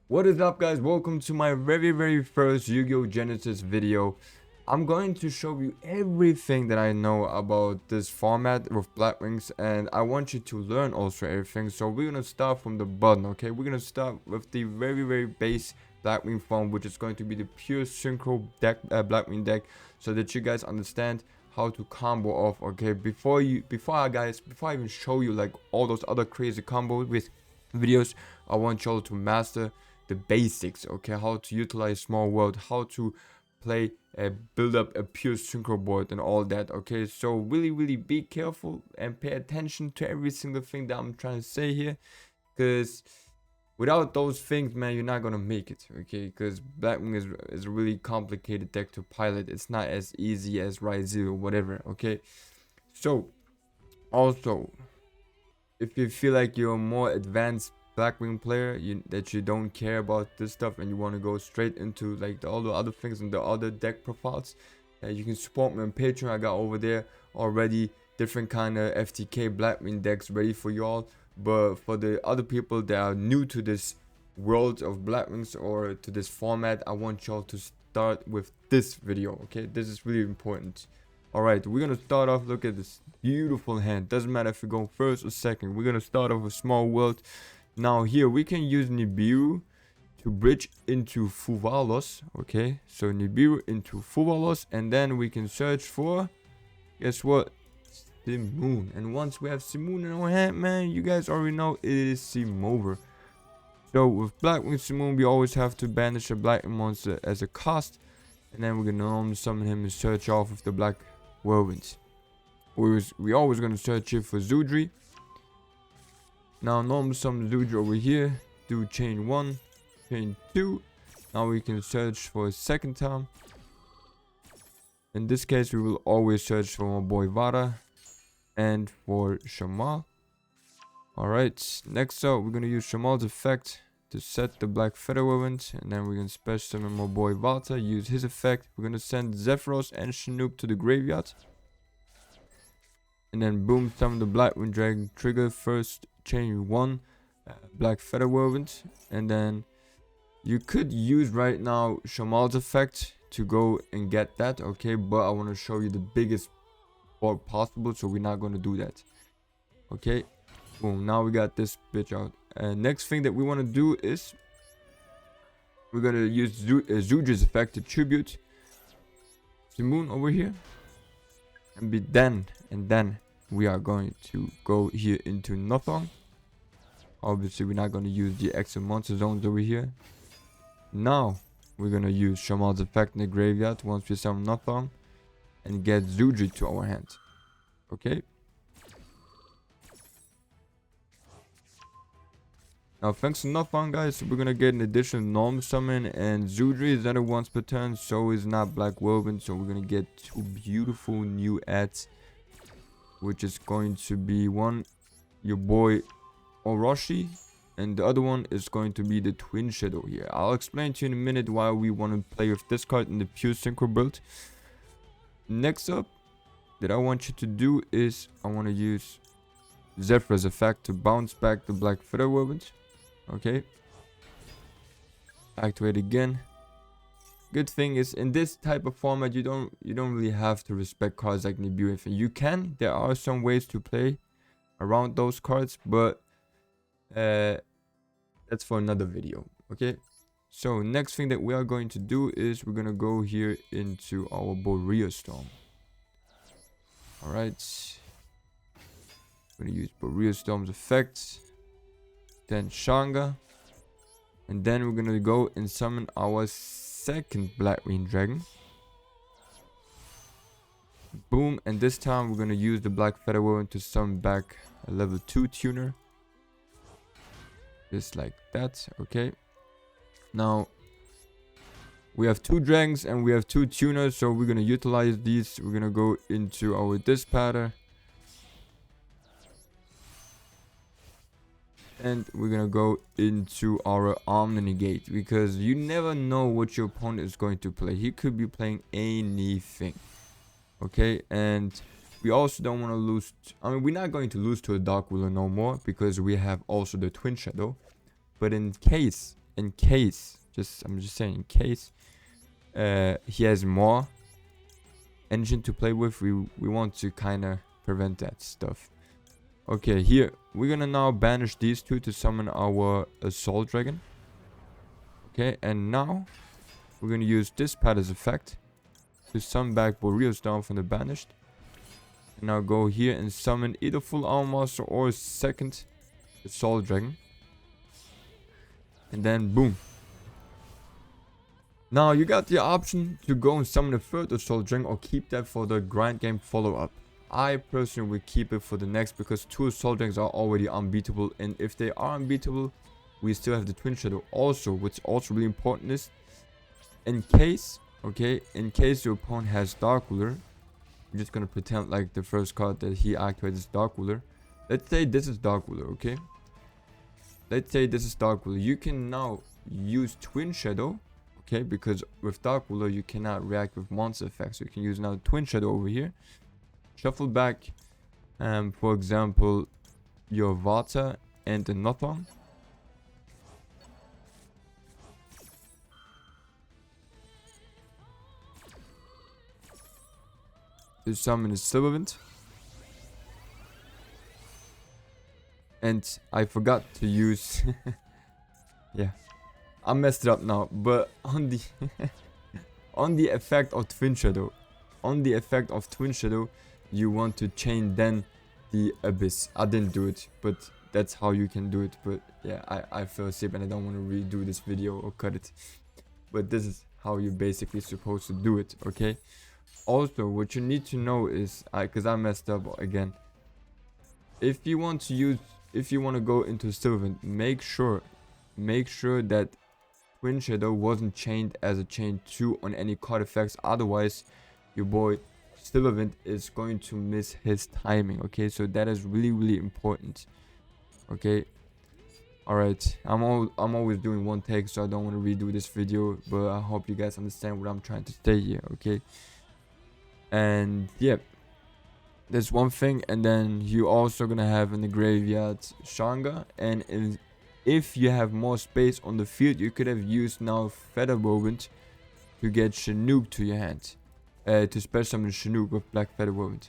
What is up, guys? Welcome to my very first Yu-Gi-Oh! Genesis video. I'm going to show you everything that I know about this format with Blackwings, and I want you to learn also everything. So we're gonna start from the bottom, okay? We're gonna start with the very base Blackwing form, which is going to be the pure synchro deck, Blackwing deck, so that you guys understand how to combo off. Okay, before I even show you like all those other crazy combos with videos, I want y'all to master the basics. Okay, how to utilize small world, how to play build up a pure synchro board and all that. Okay, so really be careful and pay attention to every single thing that I'm trying to say here, because without those things, man, you're not gonna make it. Okay, because Blackwing is a really complicated deck to pilot. It's not as easy as Rise Zero, whatever. Okay, so also, if you feel like you're a more advanced Blackwing player, that you don't care about this stuff and you want to go straight into like all the other things and the other deck profiles, you can support me on Patreon. I got over there already different kind of FTK Blackwing decks ready for y'all. But for the other people that are new to this world of Blackwings or to this format, I want y'all to start with this video. Okay, this is really important. Alright, we're gonna start off. Look at this beautiful hand. Doesn't matter if you go first or second. We're gonna start off with small world. Now here we can use Nibiru to bridge into Fuvalos. Okay, so Nibiru into Fuvalos, and then we can search for, guess what, Simoon. And once we have Simoon in our hand, man, you guys already know it is Simover. So with Blackwing Simoon, we always have to banish a black monster as a cost, and then we're gonna normally summon him and search off with the black whirlwinds. We always gonna search here for Zudri. Now normally summon Zudri over here, do chain 1, chain 2. Now we can search for a second time. In this case we will always search for my boy Vara and for Shamal. Alright, next up we're gonna use Shamal's effect to set the black feather whirlwind, and then we're gonna special summon my boy Valta, use his effect. We're gonna send Zephyros and Chinook to the graveyard. And then boom, summon the Blackwing Dragon, trigger first chain 1 black feather whirlwind. And then you could use right now Shamal's effect to go and get that, okay, but I want to show you the biggest board possible, so we're not going to do that. Okay, boom, now we got this bitch out. And next thing that we want to do is we're going to use Zudri's effect to tribute Simoon over here. And then we are going to go here into Nothong. Obviously we're not going to use the extra monster zones over here. Now we're going to use Shamal's effect in the graveyard once we summon Nothong and get Zudri to our hand. Okay, now thanks to Nothong, guys, we're gonna get an additional norm summon, and Zudri is another once per turn, so is not Black Whirlwind. So we're gonna get two beautiful new ads, which is going to be one, your boy Orochi, and the other one is going to be the Twin Shadow here. I'll explain to you in a minute why we want to play with this card in the pure synchro build. Next up that I want you to do is I want to use Zephyr's effect to bounce back the black feather whirlwind. Okay, activate again. Good thing is in this type of format you don't really have to respect cards like Nibiru. You can, there are some ways to play around those cards, but that's for another video. Okay, so next thing that we are going to do is we're gonna go here into our Borea Storm. All right, we're gonna use Borea Storm's effect, then Shanga, and then we're gonna go and summon our second Blackwing Dragon. Boom, and this time we're gonna use the black feather whirlwind to summon back a level 2 tuner, just like that. Okay, now we have 2 dragons and we have 2 tuners, so we're gonna utilize these. We're gonna go into our Dispatter, and we're gonna go into our Omni-Negate, because you never know what your opponent is going to play. He could be playing anything. Okay, and we also don't want to lose. I mean, we're not going to lose to a Dark Ruler no more, because we have also the Twin Shadow. But in case in case, I'm just saying, in case he has more engine to play with, we want to kind of prevent that stuff. Okay, here we're gonna now banish these two to summon our assault dragon. Okay, and now we're gonna use this pad as effect to summon back Boreas down from the banished. And now go here and summon either full armor master or second assault dragon. And then boom. Now you got the option to go and summon a third assault dragon or keep that for the grind game follow-up. I personally would keep it for the next because 2 assault dragons are already unbeatable, and if they are unbeatable, we still have the twin shadow. Also, what's also really important is, in case your opponent has Dark Ruler, I'm just gonna pretend like the first card that he activates is Dark Ruler. Let's say this is Dark Ruler, okay? Let's say this is Dark Ruler. You can now use Twin Shadow, okay? Because with Dark Ruler, you cannot react with monster effects. So you can use now Twin Shadow over here. Shuffle back, for example, your Vata and the Nothong. To summon a Silverwind. And I forgot to use yeah, I messed it up now, but on the on the effect of Twin Shadow, you want to chain then the Abyss. I didn't do it, but that's how you can do it. But yeah, I fell asleep and I don't want to redo this video or cut it, but this is how you're basically supposed to do it. Okay, also what you need to know is, because I messed up again, if you want to go into Silverwind, make sure that Twin Shadow wasn't chained as a chain 2 on any card effects. Otherwise, your boy Silverwind is going to miss his timing. Okay, so that is really important. Okay, all right. I'm always doing one take, so I don't want to redo this video. But I hope you guys understand what I'm trying to say here. Okay, and yeah. There's one thing, and then you also gonna have in the graveyard Shanga, and if you have more space on the field, you could have used now Feather Woven to get Chinook to your hand, to special summon Chinook with Black Feather Woven,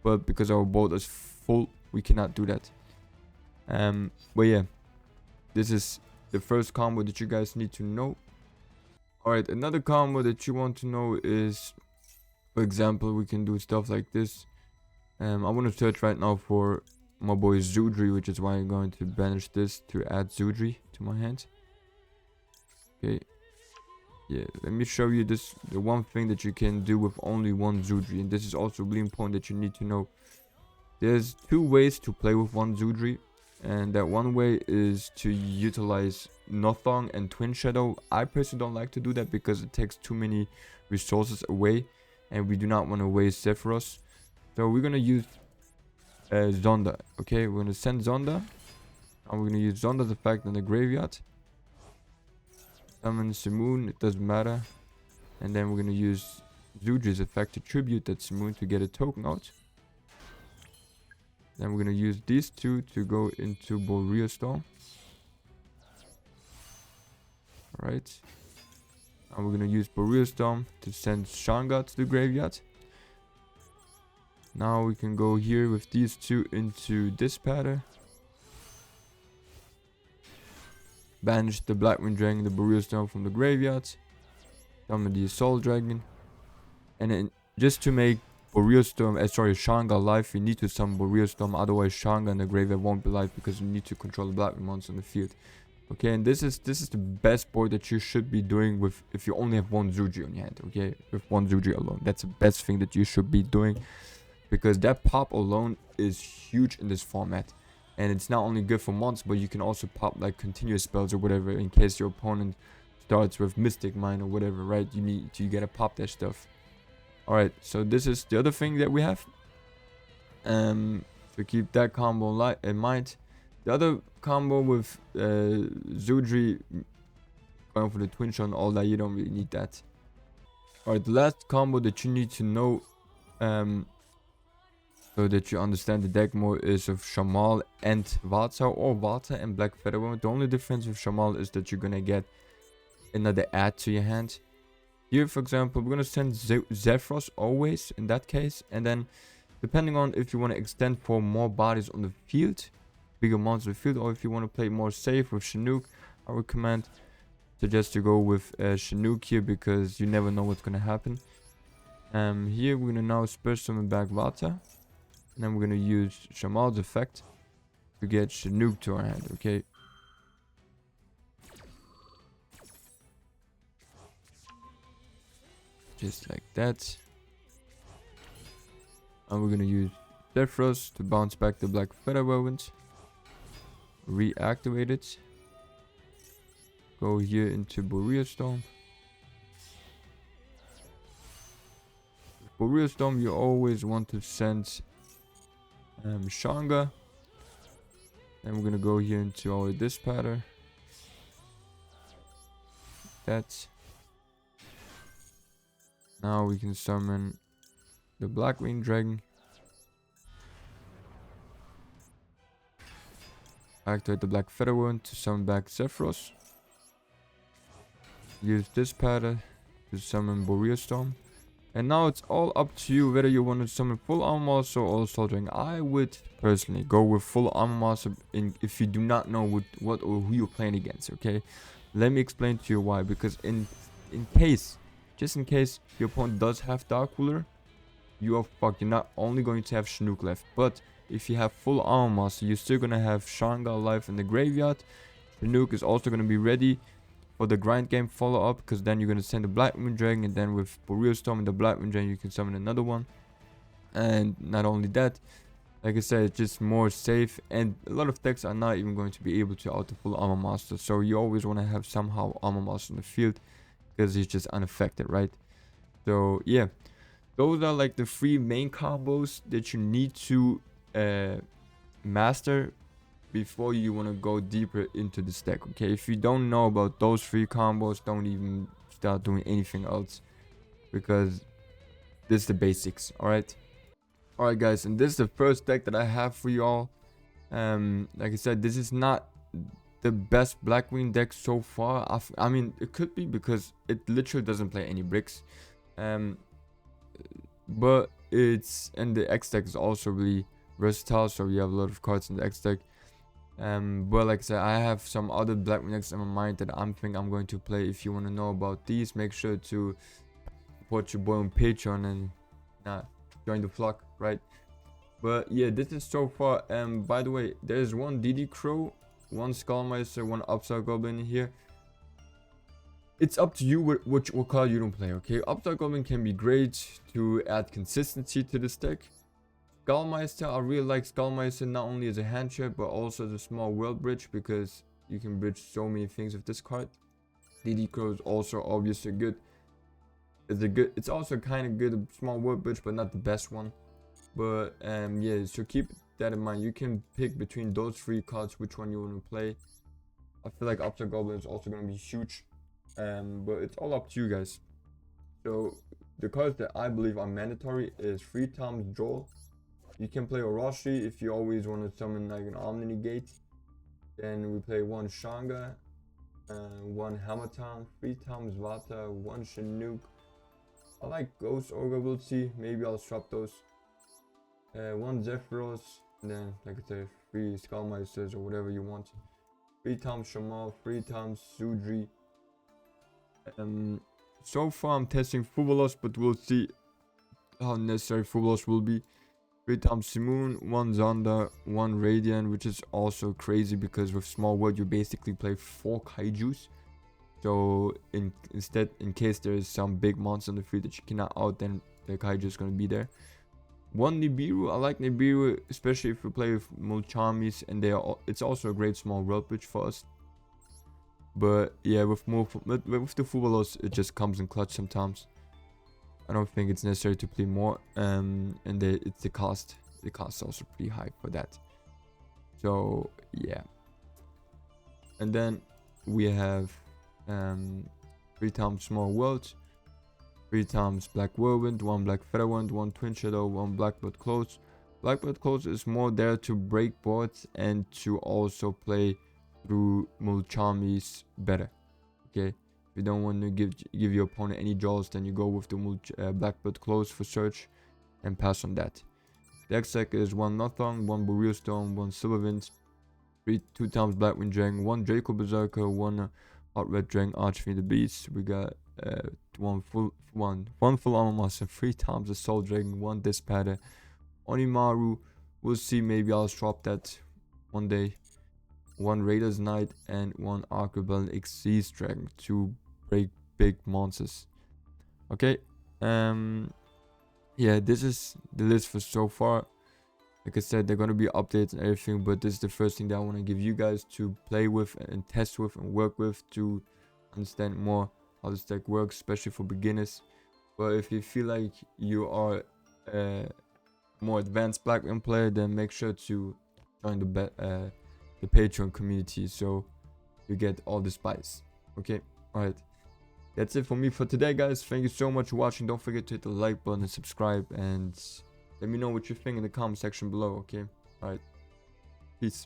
but because our board is full, we cannot do that. But yeah, this is the first combo that you guys need to know. Alright, another combo that you want to know is, for example, we can do stuff like this. I want to search right now for my boy Zudri, which is why I'm going to banish this to add Zudri to my hand. Okay, yeah, let me show you this, the one thing that you can do with only one Zudri, and this is also really important that you need to know. There's 2 ways to play with one Zudri, and that one way is to utilize Nothong and Twin Shadow. I personally don't like to do that because it takes too many resources away, and we do not want to waste Sephiroth. So we're gonna use Zonda. Okay, we're gonna send Zonda, and we're gonna use Zonda's effect in the graveyard. Summon Simoon, it doesn't matter. And then we're gonna use Zudri's effect to tribute that Simoon to get a token out. Then we're gonna use these 2 to go into Boreas Storm. Alright. And we're gonna use Boreas Storm to send Shanga to the graveyard. Now we can go here with these 2 into this pattern. Banish the Blackwing Dragon, the Boreas Storm from the graveyard. Summon the Assault Dragon. And then just to make Boreas Storm, Shanga alive, we need to summon Boreas Storm. Otherwise Shanga in the graveyard won't be alive because we need to control the Blackwing monster in the field. Okay, and this is the best board that you should be doing with if you only have one Zudri on your hand. Okay, with one Zudri alone, that's the best thing that you should be doing. Because that pop alone is huge in this format, and it's not only good for months, but you can also pop like continuous spells or whatever in case your opponent starts with Mystic Mine or whatever, right? You gotta pop that stuff. All right, so this is the other thing that we have. So keep that combo in mind. The other combo with Zudri going for the Twin Shot and all that, you don't really need that. All right, the last combo that you need to know. So that you understand, the deck mode is of Shamal and Vata, or Vata and Black Featherwound. The only difference with Shamal is that you're gonna get another add to your hand. Here, for example, we're gonna send Zephyros always in that case, and then depending on if you want to extend for more bodies on the field, bigger monsters on the field, or if you want to play more safe with Chinook, I recommend suggest to go with Chinook here, because you never know what's gonna happen. Here we're gonna now special summon back Vata, and then we're gonna use Shamal's effect to get Chinook to our hand. Okay. Just like that. And we're gonna use Zephyros to bounce back the Black Featherwound. Reactivate it. Go here into Boreal Storm. Boreal Storm, you always want to send Shanga. And we're gonna go here into our Dispatter. That. Now we can summon the Blackwing Dragon. Activate the Black Featherwound to summon back Zephyros. Use Dispatter to summon Boreal Storm. And now it's all up to you whether you want to summon full armor master or Soul Dragon. I would personally go with full armor master if you do not know what or who you're playing against. Okay, let me explain to you why. Because just in case your opponent does have Dark Ruler, you are fucked. You're not only going to have Chinook left, but if you have full armor master, you're still gonna have Shanga alive in the graveyard. Chinook is also gonna be ready for the grind game follow up, because then you're gonna send the Blackwing Dragon, and then with Boreal Storm and the Blackwing Dragon you can summon another one. And not only that, like I said, it's just more safe, and a lot of decks are not even going to be able to auto full armor master, so you always want to have somehow armor master in the field, because he's just unaffected, right? So yeah, those are like the 3 main combos that you need to master before you want to go deeper into this deck. Okay, if you don't know about those 3 combos, don't even start doing anything else, because this is the basics. Alright guys, and this is the first deck that I have for y'all. Like I said, this is not the best Blackwing deck so far. I mean, it could be, because it literally doesn't play any bricks, but and the X deck is also really versatile, so we have a lot of cards in the X deck. But like I said, I have some other Blackwing decks in my mind that I'm going to play. If you want to know about these, make sure to support your boy on Patreon and join the flock, right? But yeah, this is so far. By the way, there's one DD Crow, one Skullmeister, one Upside Goblin in here. It's up to you what card you don't play. Okay, Upside Goblin can be great to add consistency to this deck. Skullmeister, I really like Skullmeister, not only as a hand trap but also as a small world bridge, because you can bridge so many things with this card. DD Crow is also obviously good. It's also kind of good, a small world bridge, but not the best one. But yeah, so keep that in mind. You can pick between those 3 cards which one you want to play. I feel like Upside Goblin is also going to be huge, but it's all up to you guys. So the cards that I believe are mandatory is 3 times Joel. You can play Orochi if you always want to summon like an Omni Gate. Then we play 1 Shanga, 1 Hamatan, 3 times Vata, 1 Chinook. I like Ghost Ogre, we'll see. Maybe I'll swap those. 1 Zephyros, and then like I said, 3 Skullmeisters or whatever you want. 3 times Shamal, 3 times Sudri. So far I'm testing Fubolos, but we'll see how necessary Fubolos will be. 3 times Simoon, 1 Zonda, 1 Radiant, which is also crazy because with small world you basically play 4 kaijus. So instead, in case there is some big monster on the field that you cannot out, then the kaiju is going to be there. 1 Nibiru, I like Nibiru, especially if we play with Mulchamis, and it's also a great small world bridge for us. But yeah, with the Fubolos, it just comes in clutch sometimes. I don't think it's necessary to play more, and it's the cost. The cost is also pretty high for that. So yeah, and then we have 3 times Small World, 3 times Black Whirlwind, 1 Black Featherwind, 1 Twin Shadow, 1 Blackbird Close, Blackbird Close is more there to break boards and to also play through Mulchamis better. Okay, if you don't want to give your opponent any draws, then you go with the Blackbird Close for search and pass on that. The X-Deck is 1 Nothong, 1 Boreal Stone, 1 Silverwind, 2 times Blackwing Dragon, 1 Draco Berserker, 1 Hot Red Dragon Archfiend the Beast. We got one full armor master, 3 times the Soul Dragon, 1 Dispatter, Onimaru. We'll see, maybe I'll swap that one day. 1 Raider's Knight and 1 Arc Rebellion Xyz Dragon to break big monsters. Okay, yeah, this is the list for so far. Like I said, they're gonna be updates and everything, but this is the first thing that I want to give you guys to play with and test with and work with to understand more how this deck works, especially for beginners. But if you feel like you are a more advanced Blackwing player, then make sure to join the Patreon community so you get all the spice. Okay, alright. That's it for me for today, guys. Thank you so much for watching. Don't forget to hit the like button and subscribe, and let me know what you think in the comment section below. Okay, alright, peace.